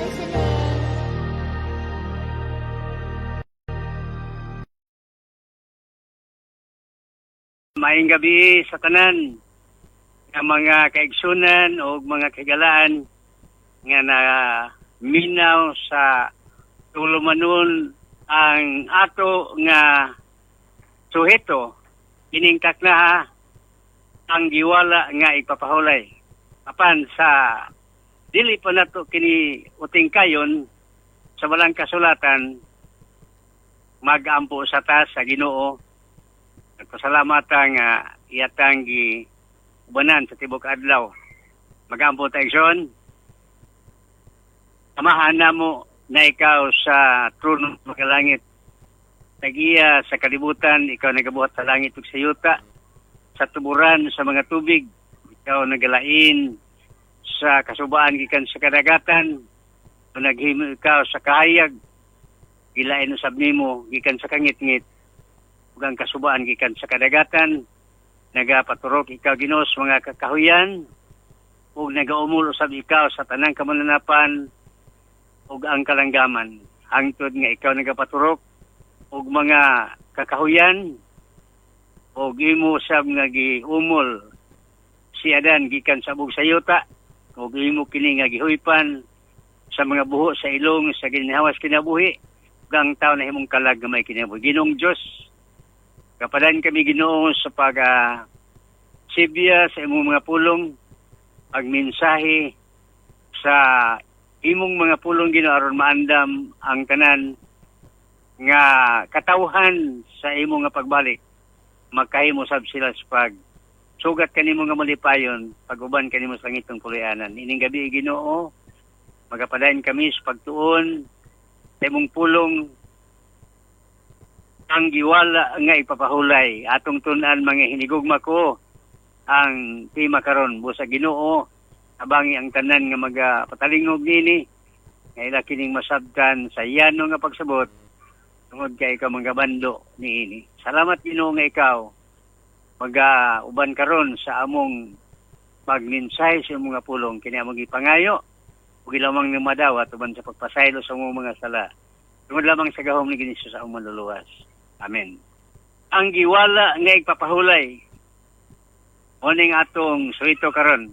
listening. Maayong gabi sa tanan ng mga kaigsunan o mga kagalaan nga na minaw sa tulumanon ang ato nga suheto iningkak na ang giwala nga ipapahulay. Apan sa dili pa nato kini uting kayon sa walang kasulatan mag-ampo sa taas sa Ginoo. Nagpasalamat nga iyatang ubanan sa tibok adlaw. Mag-ampo tayo son. Amahan na mo na ikaw sa trono ng langit. Nag-iya sa kalibutan, ikaw nagabuhat sa langit ug sa yuta. Sa tuburan, sa mga tubig, ikaw nagalain sa kasubaan gikan sa kadagatan. O naghimo ikaw sa kahayag, gilain usab nimo gikan sa kangit-ngit. Ug ang kasubaan gikan sa kadagatan, nagapaturok ikaw Ginoo sa mga kakahuyan, ug nagaumol usab ikaw sa tanang kamananapan ug ang kalanggaman. Hangtod nga ikaw nagapaturok ug mga kakahuyan ug imo sab nga giumol si Adan gikan sa bug sayuta ug imo kini nga gihuypan sa mga buho sa ilong sa ginhawas kinabuhi ug ang tawo na himong kalag nga may kinabuhi. Ginoong Dios, kapadan kami Ginoo sa sibya sa imong mga pulong, pagmensahe sa imong mga pulong Ginoo aron maandam ang tanan nga katawhan sa imong nga pagbalik. Magkahimo sab sila sa pag sugat kanimo nga malipayon, pag-uban kanimo sa ngitong pulianan. Ining gabi Ginoo, magapadayon kami sa pagtuon sa imong pulong ang giwala nga ipapahulay. Atong tun-an mga hinigugma ko ang tema karon busa Ginoo, abangi ang tanan nga magapatalingog nini nga ila kining masabtan sa yano nga pagsabot tungod kay ikaw magabando niini. Salamat Ginoo nga ikaw uban karon sa among magmensahe sa imong nga pulong kini among gipangayo ug ilamang ng madawat uban sa pagpasaylo sa among mga sala. Tungod lamang sa gahom ni Ginoo sa among manluluwas. Amen. Ang giwala nga ipapahulay oning atong suhito karon.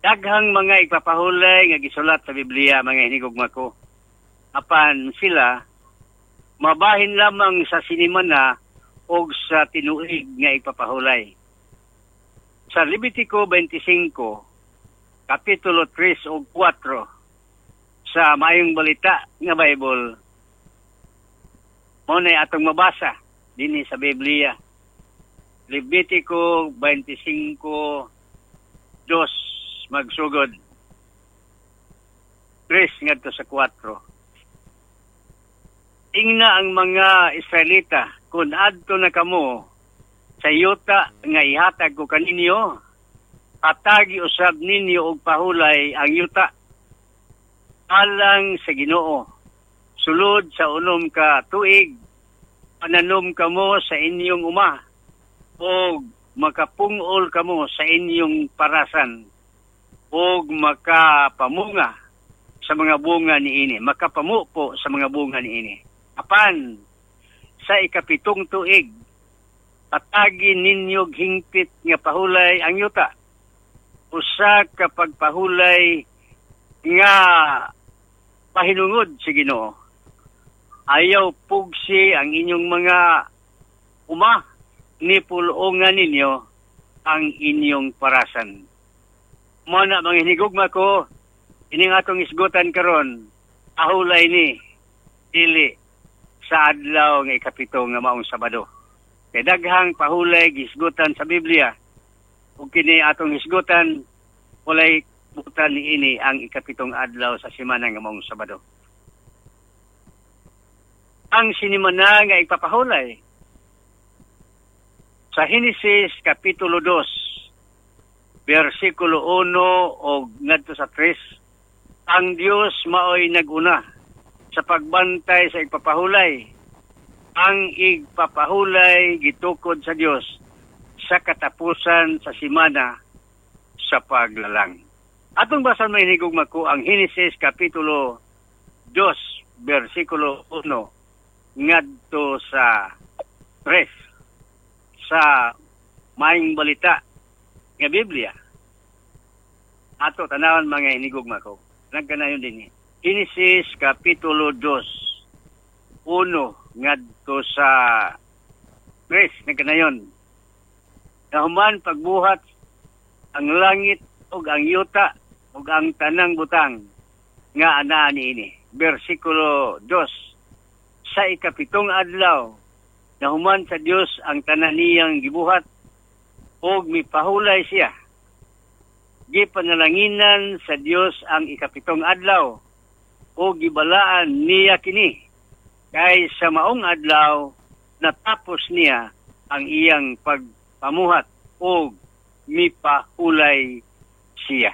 Daghang mga ipapahulay nga gisulat sa Biblia mga hinigugma ko. Apan sila mabahin lamang sa sinimana o sa tinuig nga ipapahulay. Sa Levitico 25, Kapitulo 3 o 4 sa Maayong Balita nga Bible, mo na atong mabasa dinhi sa Biblia. Levitico 25:2 magsugod 3 ngadto sa 4. Ingna ang mga Israelita kung adto na kamo sa yuta nga ihatag ko kaninyo, atagi usab ninyo og pahulay ang yuta alang sa Ginoo. Sulod sa unom ka tuig, pananom kamo sa inyong uma o makapungol kamo sa inyong parasan o makapamunga sa mga bunga niini, makapamupo sa mga bunga niini. Apan sa ikapitong tuig, patagi ninyo hingpit nga pahulay ang yuta. Usa ka pagpahulay nga pahinungod sa Ginoo. Ayaw pugsi ang inyong mga uma, ni pulongan ninyo ang inyong parasan. Muna mga hinigugma ko, ining atong isgutan karon, ahulay ni dili sa adlaw nga ikapito nga maong Sabado. Kay daghang pahulay gisgutan sa Biblia. Ug kini atong hisgutan walay butan niini ang ikapitong adlaw sa semana nga maong Sabado. Ang sinimana nga ipapahulay sa Henesis Kapitulo 2 versikulo 1 o ngadto sa 3, ang Dios maoy naguna sa pagbantay sa ipapahulay. Ang igpapahulay gitukod sa Dios sa katapusan sa semana sa paglalang. Atong basan may hinigugma ko ang Genesis Kapitulo 2, versikulo 1, ngadto sa 3, sa maayong balita nga Biblia. Ato tanawan mga hinigugma ko. Nagkanayon din. Genesis Kapitulo 2, 1, ngadto sa 3, nagkanayon. Nahuman pagbuhat ang langit ug ang yuta ug ang tanang butang nga anaa niini. Versikulo 2. Sa ikapitong adlaw nahuman sa Dios ang tanan niyang gibuhat ug mipahulay siya. Gipanalanginan sa Dios ang ikapitong adlaw ug gibalaan niya kini. Kay sa maong adlaw natapos niya ang iyang pagpamuhat ug mipahulay siya.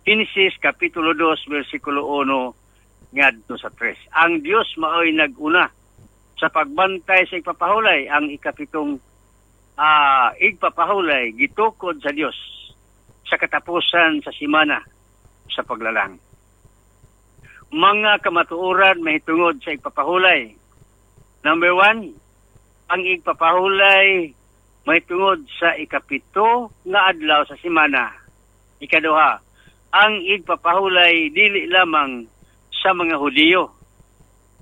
Genesis Kapitulo 2, versikulo 1, ngadto sa 3. Ang Dios mao'y nag-una sa pagbantay sa igpapahulay. Ang ikapitong igpapahulay gitukod sa Dios sa katapusan sa simana sa paglalang. Mga kamatuoran mahitungod sa igpapahulay. Number 1, ang igpapahulay mahitungod sa ikapito nga adlaw sa simana. Ikaduha, ang igpapahulay dili lamang sa mga Hudiyo,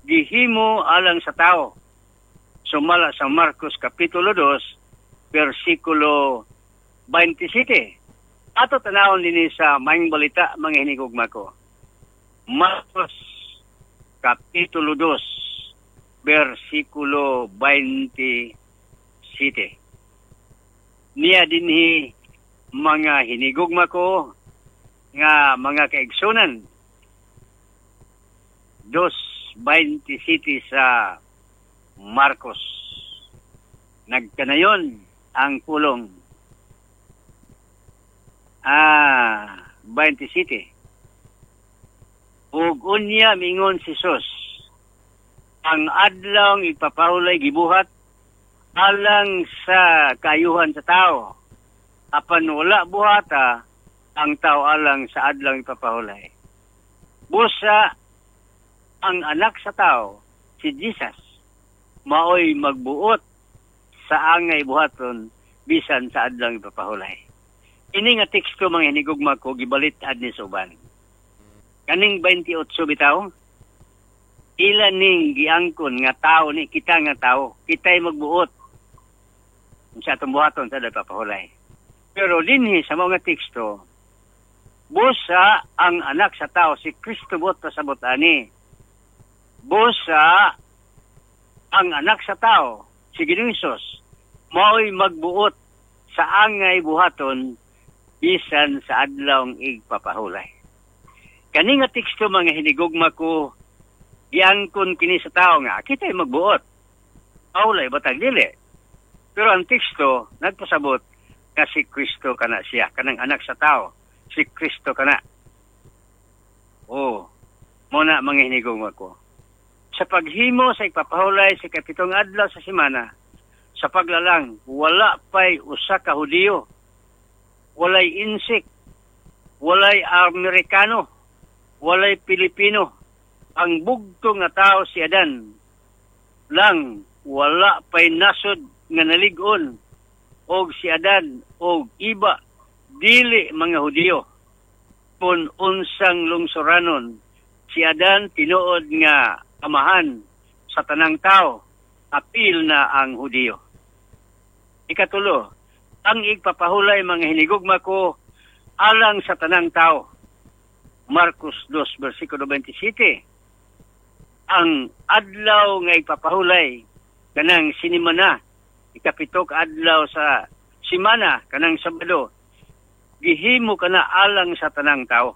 gihimo alang sa tao. Sumala sa Marcos Kapitulo 2, versikulo 27. Ato tanawon din sa maayong balita mga hinigugma ko. Marcos Kapitulo 2, versikulo 27. Niya dinhi mga hinigugma ko nga mga kaigsunan. 2:27 sa Marcos. Nagkanayon ang pulong 27. Ug unya mingon si Jesus, ang adlaw ipapahulay gibuhat alang sa kayuhan sa tao. Apan wala buhata ang tao alang sa adlaw ipapahulay. Busa ang anak sa tao, si Jesus, maoy magbuot sa angay buhaton bisan sa adlaw ipapahulay. Ini nga teksto mga hinigugma ko gibalit adni sa uban. Kaning 28 bitaw, ila ning giangkon nga tao ni kita nga tao, kitay magbuot sa atong buhaton sa adlaw ipapahulay. Pero dinhi sa mga teksto, busa ang anak sa tao, si Kristo buot pasabot ani. Busa ang anak sa tao, si Ginoong Hesus, mao'y magbuot sa angay buhaton bisan sa adlawng igpapahulay. Kani nga teksto mga hinigugma ko, giangkon kini sa tao nga, kita'y magbuot. Paulay, batag dili. Pero ang teksto, nagpasabot nga si Kristo kana siya, kanang anak sa tao, si Kristo kana. Muna mga hinigugma ko. Sa paghimo sa ipapahulay sa kapitong adlaw sa simana, sa paglalang, wala pa'y usa ka Hudiyo, walay insik, walay Amerikano, walay Pilipino. Ang bugtong nga tao si Adan lang, wala pa'y nasod nga nalig-on, og si Adan, og iba, dili mga Hudiyo. Kung unsang lungsoranon, si Adan tinuod nga amahan sa tanang tao, apil na ang Hudiyo. Ikatulo, ang igpapahulay mga hinigugma ko alang sa tanang tao. Marcos 2, versikulo 27. Ang adlaw nga igpapahulay kanang sinimana, ikapitok adlaw sa simana, kanang Sabado, gihimo kana alang sa tanang tao.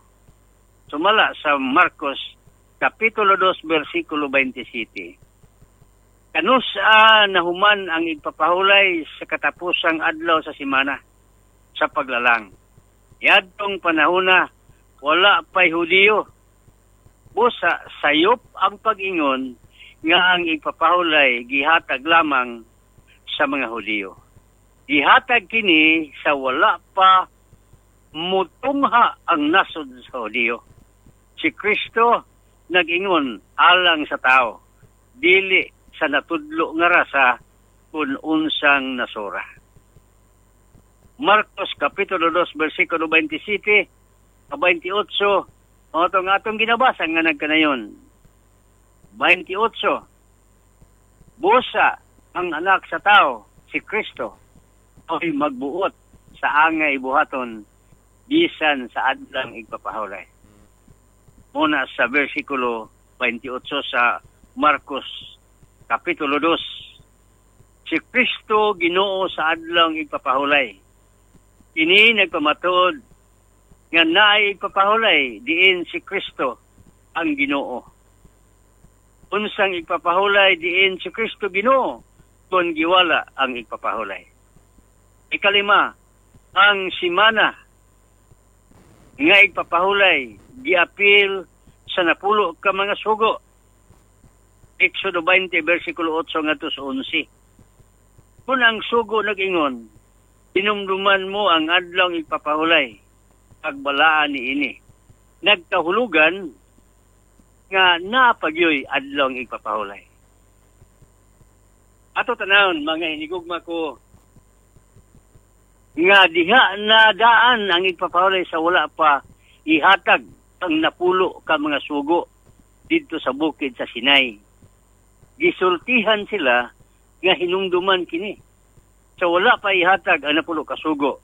Sumala sa Marcos Kapitulo 2, versikulo 27. Kanusa nahuman ang igpapahulay sa katapusang adlaw sa simana, sa paglalang. Yadtong panahona, wala pa'y Hudiyo. Busa, sayop ang pag-ingon nga ang igpapahulay gihatag lamang sa mga Hudiyo. Gihatag kini sa wala pa mutungha ang nasod sa Hudiyo. Si Kristo nag-ingon alang sa tao, dili sa natudlo nga rasa kung unsang nasura. Marcos Kapitulo 2, versikulo 27, 28, atong ginabasa nga nagkanayon. 28, busa ang anak sa tao, si Kristo, ay magbuot sa angay buhaton bisan sa adlang igpapahulay. Muna sa versikulo 28 sa Marcos Kapitulo 2, si Kristo Ginoo sa adlang igpapahulay. Kini nagpamatuod nga naay igpapahulay diin si Kristo ang Ginoo. Unsang igpapahulay diin si Kristo Ginoo kung giwala ang igpapahulay. Ikalima, ang simana nga igpapahulay giapil sa napulo ka mga sugo. Exodo 20 versikulo 8 ngadto sa 11. Kung ang sugo nag-ingon, tinumduman mo ang adlaw igpapahulay, pagbalaan ni ini. Nagkahulugan nga napagyoy adlaw igpapahulay. Ato tanawon mga hinigugma ko nga diha na daan ang igpapahulay sa wala pa ihatag ang napulo ka mga sugo dito sa bukid sa Sinai. Gisultihan sila nga hinumduman kini. Sa wala pa ihatag ang napulo ka sugo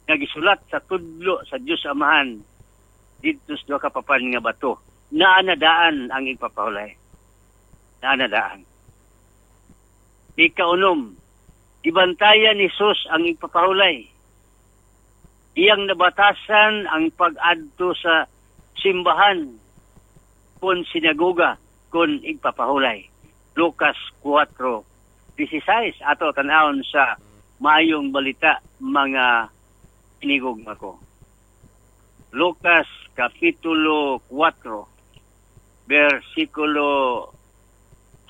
nga gisulat sa tudlo sa Dios Amahan dito sa duha ka papan nga bato. Naanadaan ang igpapahulay. Naanadaan. Ikaunom, ibantayan ni Jesus ang igpapahulay. Iyang nabatasan ang pag-adto sa simbahan kung sinagoga kung igpapahulay. Lucas 4:16 ato tanawon sa maayong balita mga hinigugma ko. Lucas Kapitulo 4 versikulo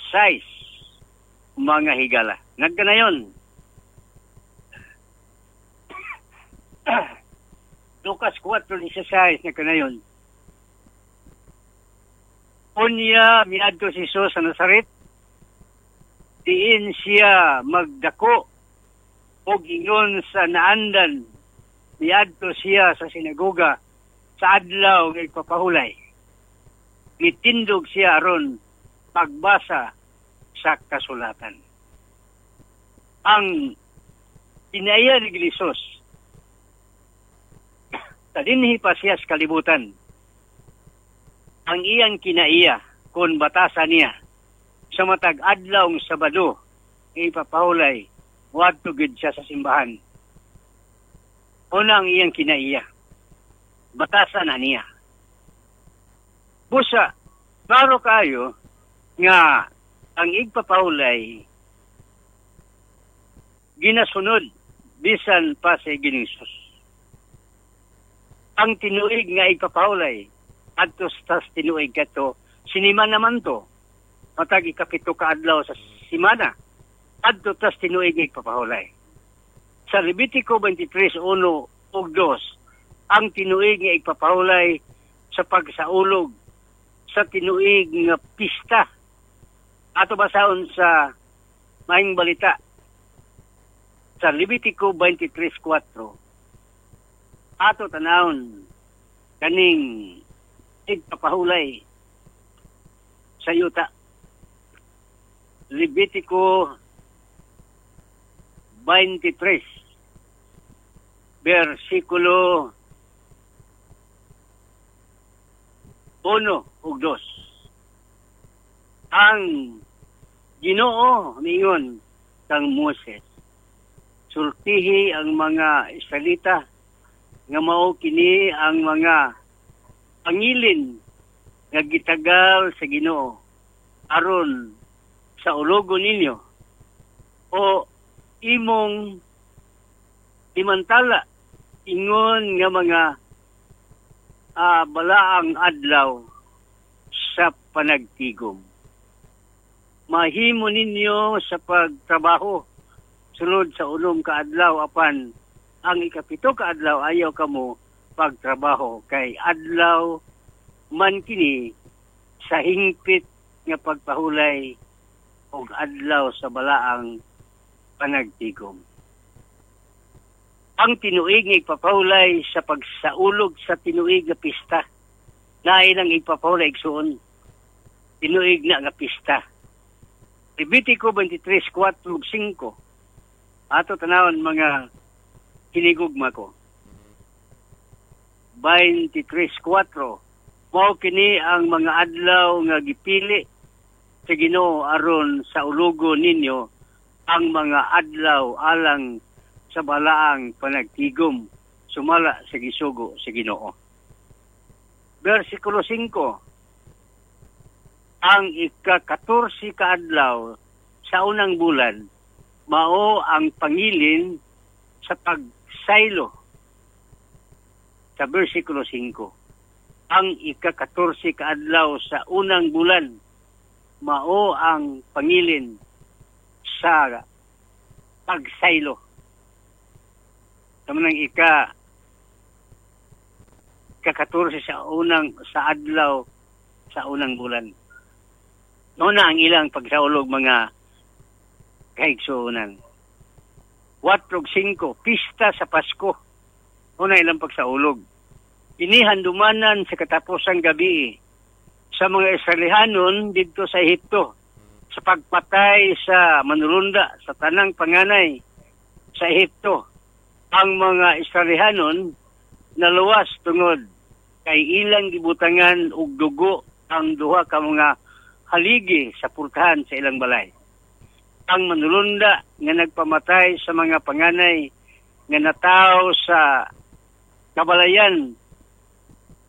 6 mga higala. Nagkanayon. Lucas 4:16 nagkanayon. Unya miadto si Jesus sa Nazaret, diin siya magdako og ingon sa naandan, miadto siya sa sinagoga sa adlaw ng igpapahulay. Mitindog siya aron pagbasa sa kasulatan. Ang inaya ni Jesus, tadinhi pa siya sa kalibutan, ang iyang kinaiya kung batasan niya sa matag adlaw ng Sabado ipapahulay wadto gid siya sa simbahan. Una ang iyang kinaiya, batasan na niya. Busa, klaro kayo nga ang igpapahulay ginasunod bisan pa sa Ginisus. Ang tinuig nga igpapahulay adto sa tinuig kato sinima naman to matag ikapito ka adlaw sa simana adto tas tinuig nga igpapahulay. Sa Levitico 23:1 ug 2 ang tinuig nga igpapahulay sa pagsaulog sa tinuig nga pista. Ato basahon sa maayong balita sa Levitico 23:4. Ato tanawon kaning igpapahulay sa yuta. Levitico 23 versikulo 1 ug 2. Ang Ginoo miingon kang Moses, sultihi ang mga Israelita nga mao kini ang mga pangilin nga gitagal sa Ginoo aron sa ulogon ninyo o imong imantala ingon nga mga balaang adlaw sa panagtigom. Mahimo ninyo sa pagtrabaho sulod sa unom ka adlaw apan ang ikapito ka adlaw ayaw kamo pagtrabaho kay adlaw man kini sa hingpit nga pagpahulay og adlaw sa balaang panagtigom. Ang tinuig nga ipapahulay sa pagsaulog sa tinuig nga pista. Naay nang ipapahulay igsuon. Tinuig na nga pista. Levitico 23:4-5. Ato tanawon mga hinigugma ko. 23:4. Mao kini ang mga adlaw nga gipili sa Ginoo aron sa ulugo ninyo ang mga adlaw alang sa balaang panagtigom sumala sa gisugo sa Ginoo. Versikulo 5. Ang ika-14 ka adlaw sa unang bulan mao ang pangilin sa pagsaylo. Sa versikulo 5. Ang ika-14 ka adlaw sa unang bulan mao ang pangilin sa pagsaylo. Kamanang ika-14 sa adlaw sa unang bulan. Noon na ang ilang pagsaulog mga kahigsuunan. 4-5, pista sa Pasko. Noon na ilang pagsaulog. Inihandumanan sa katapusang gabi sa mga Israelihanon dito sa Ehipto sa pagpatay sa manulunda sa tanang panganay sa Ehipto. Ang mga Israelihanon naluwas tungod kay ilang gibutangan og dugo ang duha ka mga haligi sa purtahan sa ilang balay. Ang manulunda nga nagpamatay sa mga panganay nga natawo sa kabalayan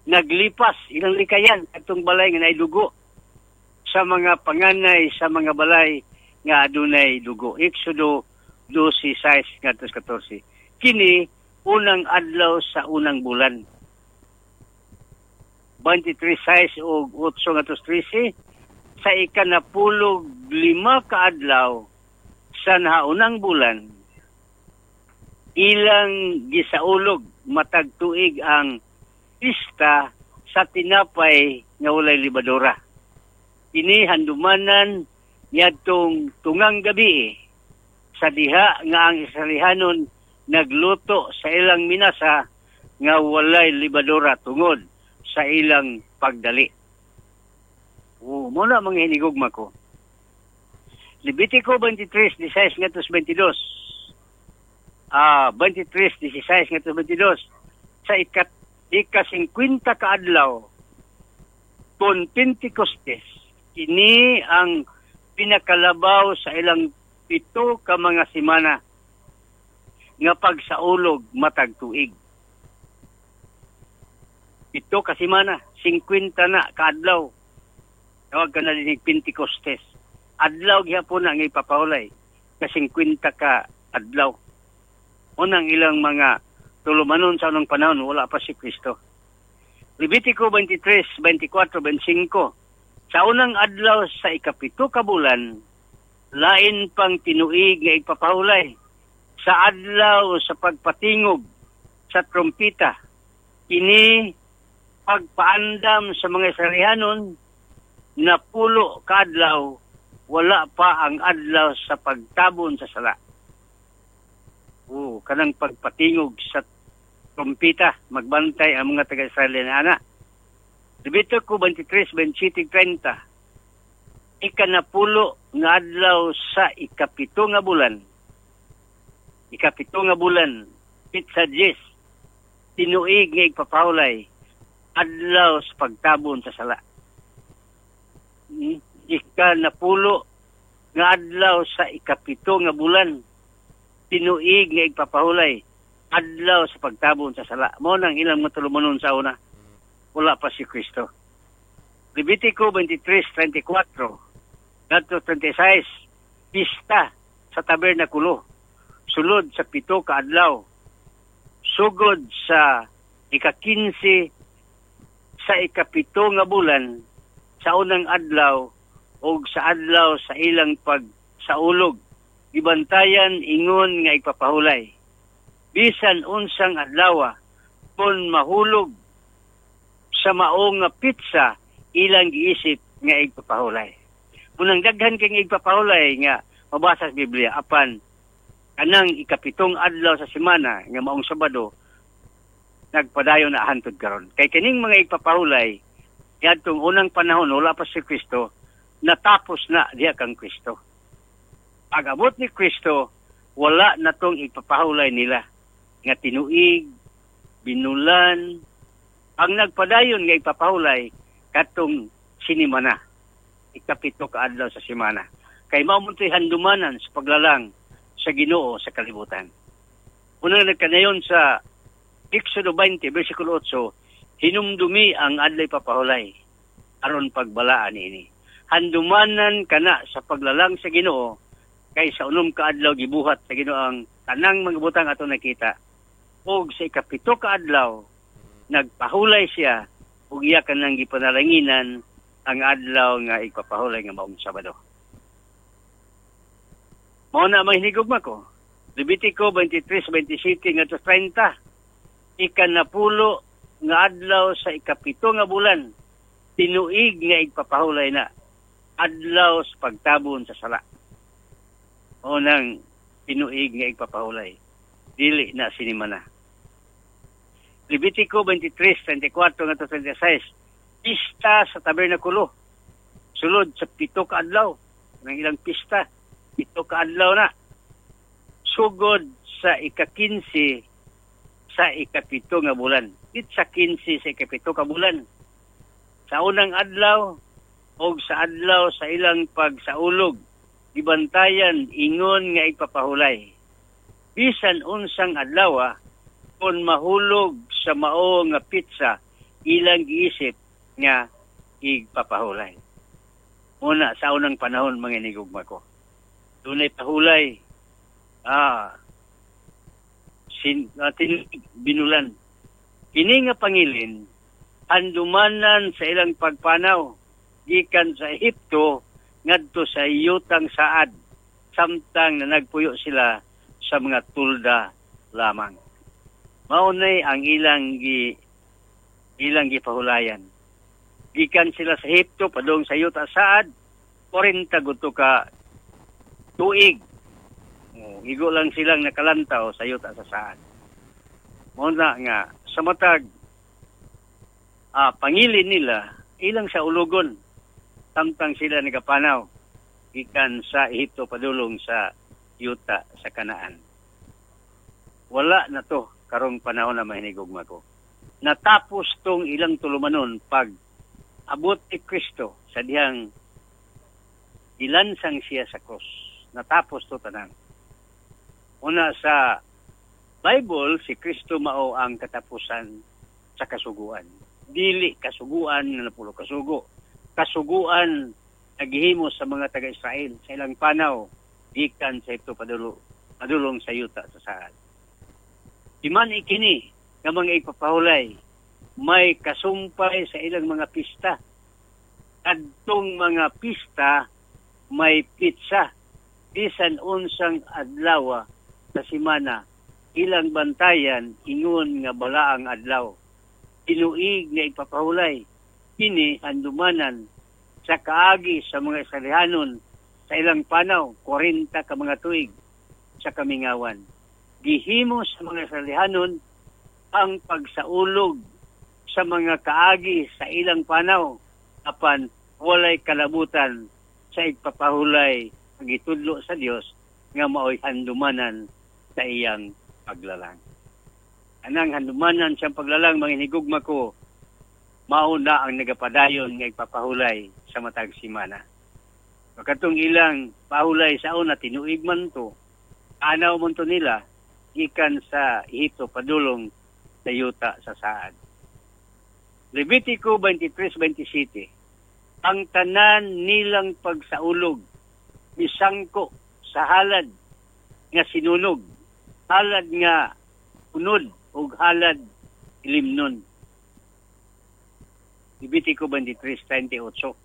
naglipas ilang likayan atong balay nga naay dugo sa mga panganay sa mga balay nga adunay dugo. Exodo 12:6-14. Kini unang adlaw sa unang bulan. 23:6 o 8-13 sa ika-15 ka adlaw sa naunang bulan ilang gisaulog matag tuig ang pista sa tinapay nga walay libadora. Ini handumanan niadtong tungang gabi sa diha nga ang Israelihanon nagluto sa ilang minasa nga walay libadora tungod sa ilang pagdali. Muna mga hinigugma ko. Levitico 23:16-22. 23:16-22. Sa ika-50 ka adlaw kon Pentecostes, kini ang pinakalabaw sa ilang 7 ka mga semana nga pagsaulog matag tuig. 7 ka semana, 50 na kaadlaw. Tawag ka na din Pentecostes. Adlaw gihapon na nga ipapahulay ka 50 ka adlaw. Unang ilang mga tulumanon sa unang panahon, wala pa si Kristo. Levitico 23:24-25. Sa unang adlaw sa ika-7 ka bulan, lain pang tinuig nga ipapahulay sa adlaw sa pagpatingog sa trompita. Kini pagpaandam sa mga Israelihanon na 10 ka adlaw, wala pa ang adlaw sa pagtabon sa sala. Kanang pagpatingog sa trompita, magbantay ang mga taga-Israel na ana. Levitico 23:27-30. Ika-10 nga adlaw sa ika-7 nga bulan. Ika-7 nga bulan, Pitsa 10, tinuig nga ipapahulay, adlaw sa pagtabon sa sala. Ika-10 nga adlaw sa ika-7 nga bulan, tinuig nga ipapahulay, adlaw sa pagtabon sa sala. Mao nang ilang matulumanon sa una. Wala pa si Kristo. Levitico 23:34 ngadto 26, pista sa tabernakulo. Sulod sa 7 ka adlaw. Sugod sa ika-15 sa ika-7 nga bulan sa unang adlaw o sa adlaw sa ilang pagsaulog. Ibantayan ingon nga ipapahulay. bisan unsang adlaw kun mahulog sa maong nga pitsa ilang giisip nga igpapahulay. Unang daghan kay igpapahulay nga mabasa sa Biblia apan kanang ikapitong adlaw sa semana nga maong Sabado nagpadayon na hantod karon. Kay kining mga igpapahulay yadtong unang panahon wala pa si Kristo, natapos na diha kang Kristo. Pag-abot ni Kristo, wala na tong ipapahulay nila nga tinuig, binulan, ang nagpadayon nga ipapahulay katong sinimana, ikapito ka adlaw sa semana. Kay mao man handumanan sa paglalang sa Ginoo sa kalibutan. Unang nagkanayon sa Exodo 20, versikulo 8, hinumdumi ang adlay papahulay aron pagbalaan ini. Handumanan kana sa paglalang sa Ginoo kay sa unom ka adlaw gibuhat sa Ginoo ang tanang mga butang ato nakita. Og sa ikapito ka adlaw nagpahulay siya ug iya kanang gipanalanginan ang adlaw nga ipapahulay nga maong Sabado. Mao na mahinigugma ko. Levitico 23:27 ngadto 30. Ikanapulo nga adlaw sa ikapito nga bulan tinuig nga igpapahulay na adlaw sa pagtabon sa sala. O nang tinuig nga igpapahulay dili na sinimana. Levitico 23:34 ngadto 36 pista sa tabernakulo sulod sa pito ka adlaw ng ilang pista pito ka adlaw na sugod sa ika-15 sa ikapito nga bulan. It sa 15 sa ikapito ka bulan. Sa unang adlaw o sa adlaw sa ilang pagsaulog, gibantayan ingon nga ipapahulay. Bisan unsang adlaw kung mahulog sa mao nga pitsa, ilang giisip nga igpapahulay. Una, sa unang panahon, mga nigugma ko. Dunay pahulay, binulan. Kini nga pangilin, handumanan sa ilang pagpanaw, gikan sa Ehipto, ngadto sa iyutang saad, samtang na nagpuyo sila sa mga tulda lamang. Maunay ang ilang gipahulayan. Gikan sila sa Ehipto, padung sa iyutang saad, 40 guto ka tuig. Igo lang silang nakalantaw sa yuta sa saan. Muna nga, sa matag, pangilin nila, ilang sa ulugon, samtang sila nagapanaw, ikan sa Ehipto padulong sa yuta sa Kanaan. Wala na to, karong panahon na mahinigugma ko. Natapos tong ilang tulumanon pag abot ni Kristo sa dihang ilansang siya sa krus. Natapos to tanan. Una sa Bible, si Kristo mao ang katapusan sa kasuguan. Dili kasuguan na napulo kasugo. Kasuguan naghihimo sa mga taga-Israel sa ilang panaw, gikan sa ito padulong sa yuta sa saad. Iman ikini nga mga ipapahulay, may kasumpay sa ilang mga pista. Adtong mga pista, may pitsa. Bisan unsang adlaw sa semana, ilang bantayan, ingon nga balaang adlaw. Tinuig nga ipapahulay, kini handumanan sa kaagi sa mga Israelihanon sa ilang panaw, 40 ka mga tuig sa kamingawan. Gihimo sa mga Israelihanon ang pagsaulog sa mga kaagi sa ilang panaw, apan walay kalabutan sa ipapahulay ang itudlo sa Dios nga mao'y handumanan sa iyang paglalang. Anang handumanan siyang paglalang, mga hinigugma ko, mauna ang nagapadayon nga ipapahulay sa matag simana. Pagkatong ilang pahulay sa una, tinuig man to, anaw man to nila, ikan sa Ehipto padulong sa yuta sa saad. Levitico 23:27, ang tanan nilang pagsaulog, bisangko sa halad nga sinunog, halad nga unod o halad ilimnon. Levitico 23:28.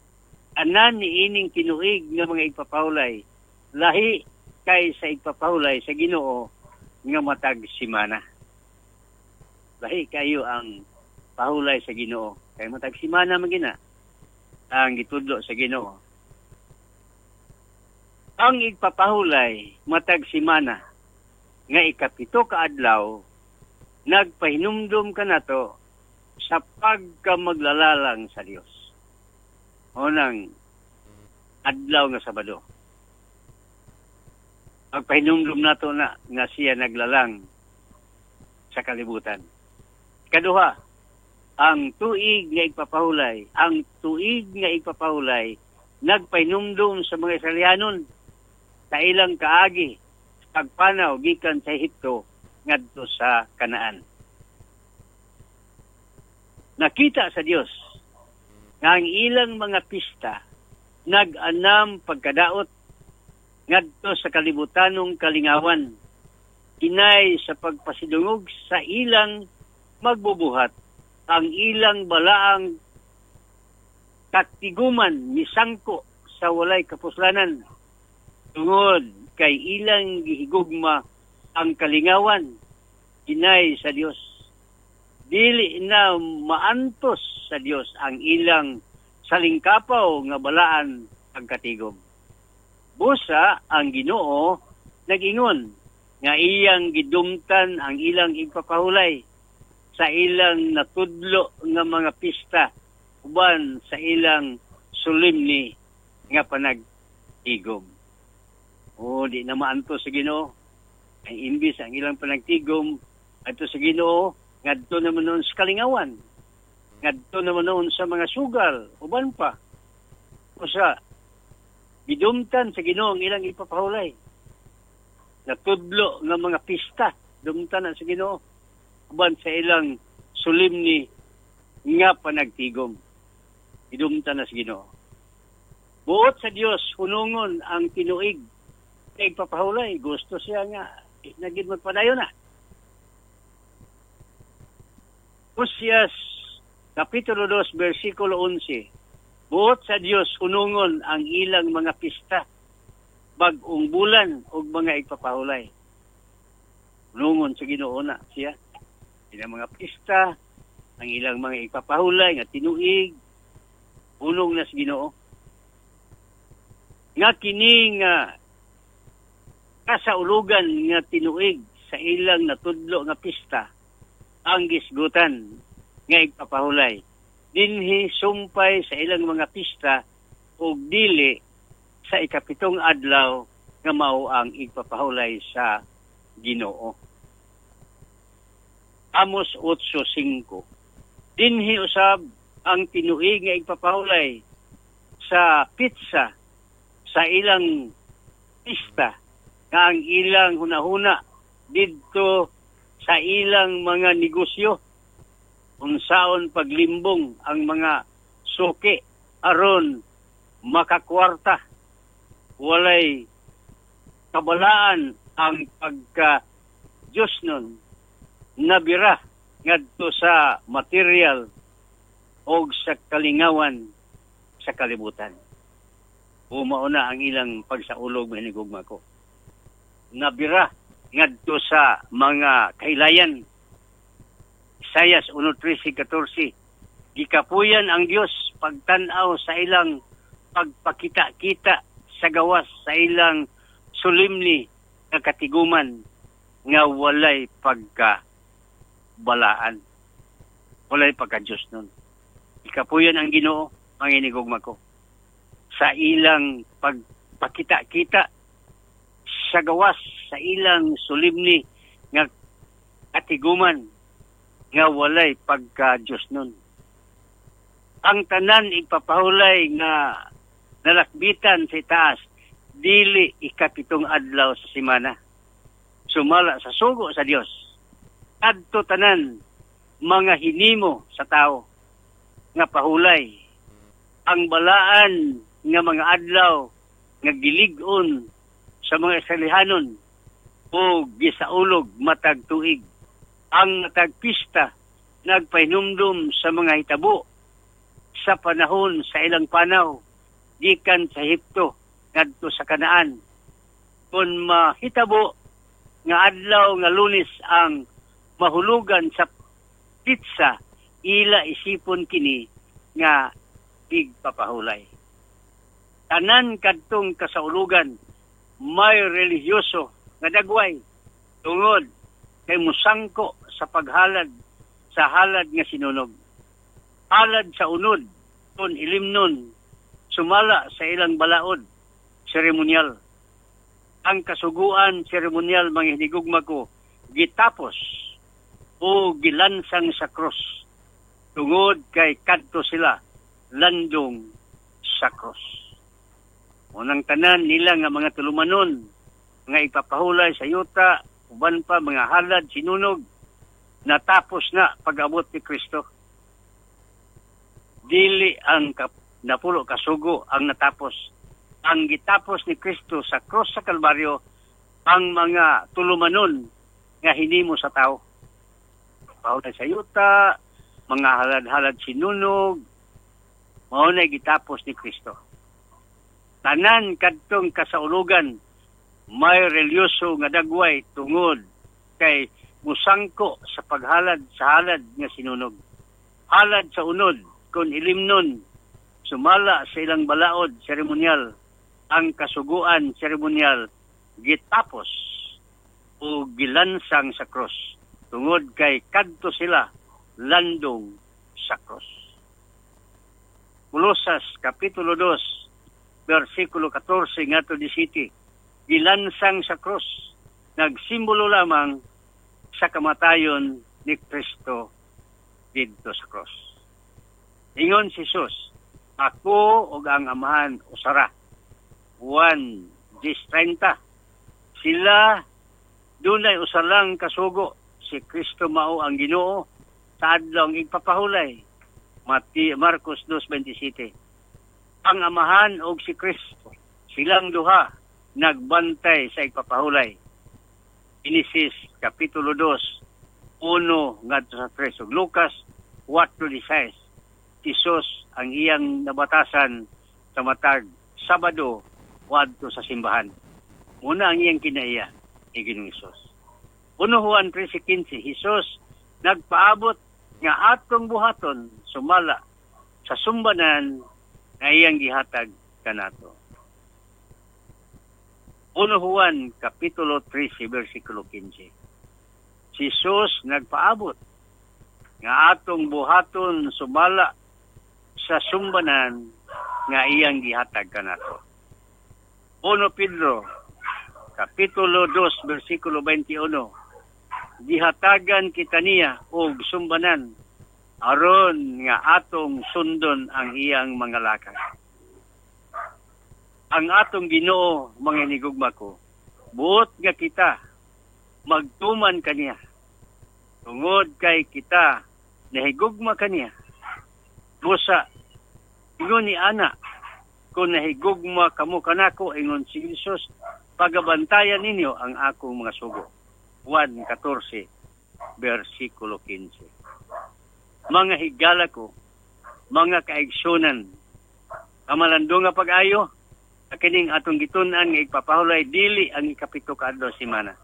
Anan ni ining tinuig nga mga ipapahulay, lahi kay sa ipapahulay sa Ginoo nga matag simana. Lahi kayo ang pahulay sa Ginoo. Kay matag simana magina ang gitudlo sa Ginoo. Ang igpapahulay matag simana nga ikapito ka adlaw nagpahinumdum ka nato sa pagkamaglalang sa Dios. Unang adlaw nga Sabado. Pagpahinumdum nato na nga siya naglalang sa kalibutan. Kaduha, ang tuig nga igpapahulay, nagpahinumdum sa mga Israelianon sa ilang kaagi pagpanaw gikan sa Ehipto ngadto sa Kanaan. Nakita sa Dios nga ang ilang mga pista nag-anam pagkadaot ngadto sa kalibutanong kalingawan, kinay sa pagpasidungog sa ilang magbubuhat, ang ilang balaang katiguman misangko sa walay kapuslanan, tungod kay ilang gihigugma ang kalingawan, kinay sa Dios. Dili na maantos sa Dios ang ilang salingkapaw nga balaan pagkatigom. Busa ang Ginoo nag-ingon nga iyang gidumtan ang ilang igpapahulay sa ilang natudlo nga mga pista uban sa ilang solemni nga panagtigom. O di na maanto sa Ginoo. Ang imbis ang ilang panagtigom adto sa Ginoo ngadto naman noon sa kalingawan. Ngadto naman noon sa mga sugal uban pa. Usa gidumtan sa Ginoo ang ilang ipapahulay. Natudlo nga mga pista, dumtan na sa Ginoo uban sa ilang solemni nga panagtigom. Gidumtan na sa Ginoo. Buot sa Dios hunungon ang tinuig kay ipapahulay. Gusto siya nga naging magpadayon na. Usyas Kapitulo 2, versikulo 11. Buot sa Dios hunungon ang ilang mga pista, bag-ong bulan o mga ipapahulay. Hunungon sa Ginoo na siya. Ilang mga pista, ang ilang mga ipapahulay nga tinuig, hunong na sa Ginoo. Nga kining kasaulugan nga tinuig sa ilang natudlo nga pista, ang gisgutan nga ipapahulay. Dinhi sumpay sa ilang mga pista o dili sa ikapitong adlaw nga mao ang igpapahulay sa Ginoo. Amos 8:5. Dinhi usab ang tinuig nga igpapahulay sa pitsa sa ilang pista nga ang ilang hunahuna didto sa ilang mga negosyo unsaon paglimbong ang mga suki aron makakwarta. Walay kabalaan ang pagka-Diyos nun nabira ngadto sa material o sa kalingawan sa kalibutan. Umauna ang ilang pagsaulog na hinigugma ko. Nabira ngadto sa mga kailayan. Isayas 1:13-14. Gikapuyan ang Dios pagtan-aw sa ilang pagpakita-kita sa gawas sa ilang solemni nga katiguman nga walay pagkabalaan. Walay pagka-Diyos nun. Gikapuyan ang Ginoo, manginigugma ko, sa ilang pagpakita-kita sa gawas sa ilang solemni nga katiguman nga walay pagka-Diyos nun. Ang tanan ipapahulay nga nalakbitan sa taas, dili ikapitong adlaw sa semana. Sumala sa sugo sa Dios. Adto tanan mga hinimo sa tao nga pahulay. Ang balaan nga mga adlaw nga gilig-on sa mga Israelihanon o gisaulog matag tuig. Ang tagpista nagpahinumdum sa mga hitabo sa panahon sa ilang panaw gikan sa Ehipto ngadto sa Kanaan. Kung mahitabo nga adlaw nga Lunes ang mahulugan sa pizza, ila isipon kini nga igpapahulay. Tanan kadtong kasaulugan may relihiyoso nga dagway tungod kay musangko sa paghalad sa halad nga sinunog. Halad sa unod kun ilimnon sumala sa ilang balaod seremonyal. Ang kasuguan seremonyal mga hinigugma ko gitapos o gilansang sa krus tungod kay kadto sila landong sa krus. Unang tanan nila nga mga tulumanon nga ipapahulay sa yuta uban pa mga halad sinunog natapos na pag-abot ni Kristo. Dili ang napulo kasugo ang natapos. Ang gitapos ni Kristo sa krus sa Kalbaryo ang mga tulumanon nga hinimo sa tao. Pahulay sa yuta, mga halad-halad sinunog, mao na gitapos ni Kristo. Tanan kadtong kasaulugan may relyoso nga dagway tungod kay musangko sa paghalad sa halad nga sinunog. Halad sa unod kun ilimnon sumala sa ilang balaod seremonyal. Ang kasuguan seremonyal gitapos o gilansang sa krus tungod kay kadto sila landong sa krus. Kolosas Kapitulo 2 versikulo 14 ngadto 17, gilansang sa krus, nagsimbolo lamang sa kamatayon ni Kristo didto sa krus. Ingon si Jesus, ako ug ang Amahan usara. 1:30. Sila dunay usa lang kasugo, si Kristo mao ang Ginoo sa adlaw igpapahulay. Marcos 2:27. Ang Amahan og si Kristo, silang duha nagbantay sa igpapahulay. Genesis Kapitulo 2, 1 ngadto sa 3. Ug Lucas 4:16. Jesus ang iyang nabatasan sa matag Sabado wadto sa simbahan. Muna ang iyang kinaiya ni Ginoong Hesus. 1 Juan 13:15. Jesus nagpaabot nga atong buhaton sumala sa sumbanan nga iyang gihatag kanato. 1 Juan Kapitulo 13 versikulo 15. Jesus nagpaabot nga atong buhaton sumala sa sumbanan nga iyang gihatag kanato. 1 Pedro Kapitulo 2 versikulo 21. Gihatagan kita niya og sumbanan aron nga atong sundon ang iyang mga lakang. Ang atong Ginoo mga hinigugma ko, buot nga kita magtuman kaniya. Tungod kay kita nahigugma kaniya. Busa ingon ni ana, kung nahigugma kamo kanako, ingon si Jesus, pagabantayan ninyo ang akong mga sugo. 1:14 versikulo 15. Mga higala ko, mga kaigsunan, kamalando nga pag-ayo, kining atong gitun-an nga igpapahulay dili ang ikapito ka adlaw semana.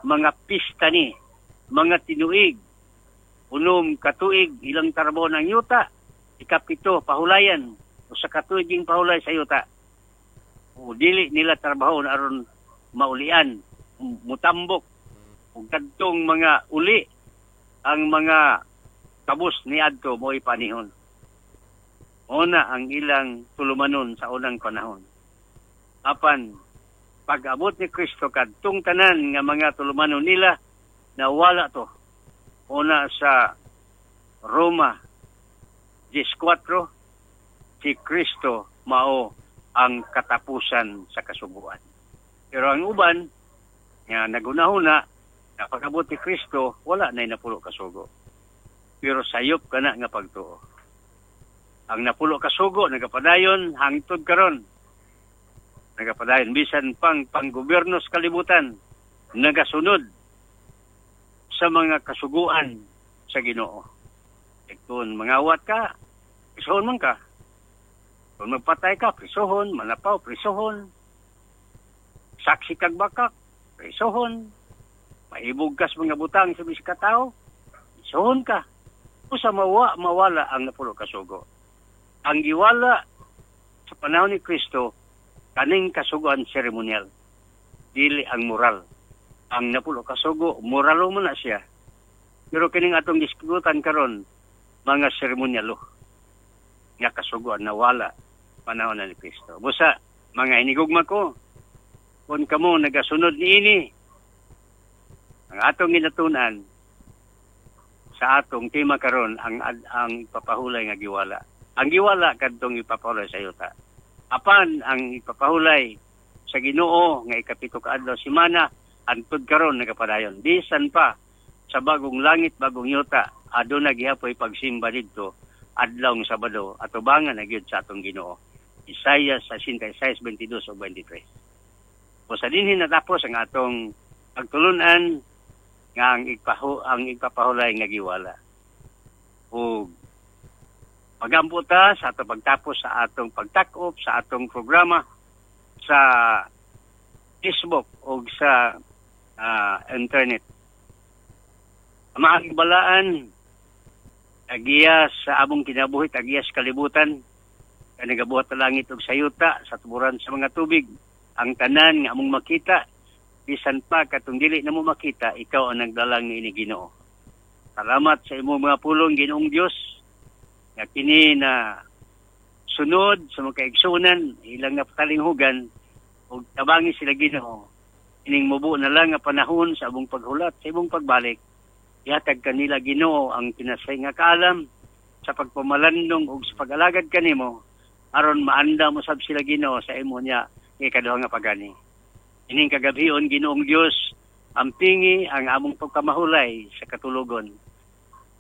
Mga pista ni, mga tinuig, unom katuig ilang tarbo ng yuta, ikapito pahulayan o sa katuiging pahulay sa yuta. O dili nila trabahon aron maulian, mutambok ug kadtong mga uli ang mga kabus ni adto mo'y panihon. Una ang ilang tulumanon sa unang panahon. Apan pag-abot ni Kristo kadtong tanan nga mga tulumanon nila nawala to. Una sa Roma 14, si Kristo mao ang katapusan sa kasubuan. Pero ang uban nga nagunahuna na pag-abot ni Kristo wala na napulo kasugo. Pero sayop kana nga pagtuo. Ang napulo kasugo nagapadayon hangtod karon. Nagapadayon bisan pang gobyerno sa kalibutan nagasunod sa mga kasuguan sa Ginoo. Kung mangawat ka, prisohon man ka. Kung magpatay ka, prisohon, manapaw, prisohon. Saksi kag bakak, prisohon. Mahibog ka sa mga butang sa bisig ka tao, isuhon ka. Usa mawala ang napulo ka sugo. Ang giwala sa panahon ni Kristo, kaning kasugoan seremonyal, dili ang moral. Ang napulo ka sugo, moralo mo na siya. Pero kining atong diskutan karon, mga seremonyalo nga kasugoan nawala panahon na ni Kristo. Busa, mga inigugma ko, kung kamo nagasunod niini, ang atong ginatunan sa atong tema karon ang ipapahulay nga giwala. Ang giwala kadtong ipapahulay sa yuta. Apan ang ipapahulay sa Ginoo nga ikapito ka adlaw semana antud karon nagapadayon. Bisan pa sa bagong langit, bagong yuta, aduna gihapoy pagsimba didto adlawng Sabado at ubangan na gyud sa atong Ginoo. Isaiah 66:22 o 23. O sa dinhi natapos ang atong pagtulunan nga ang ipapahulay nga giwala. O magamputa sa atong pagtapos sa atong pagtakop sa atong programa sa Facebook o sa internet. Amaang balaan agiya sa among kinabuhi, agiya sa kalibutan, nagabuhat na langit og sayuta sa tuburan sa mga tubig. Ang tanan nga among makita, bisan pa katong dili na mo makita, ikaw ang nagdalang ni Ginoo. Salamat sa imong mga pulong, Ginoong Dios, nga kini na sunod sa mga kaigsunan, ilang nga patalinghugan, ug tabangi sila Ginoo. Ining mubo na lang nga panahon sa among paghulat, sa imong pagbalik, ihatag kanila Ginoo ang pinasay nga kaalam sa pagpamalandong ug sa pag-alagad kanimo aron maanda mo sab sila Ginoo sa imo niya ikaduha nga pagani. Ining kagabion Ginoong Dios ampingi ang among pagkamahulay sa katulogon.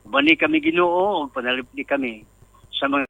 Bani kami Ginoo ug panalipdi kami sa mga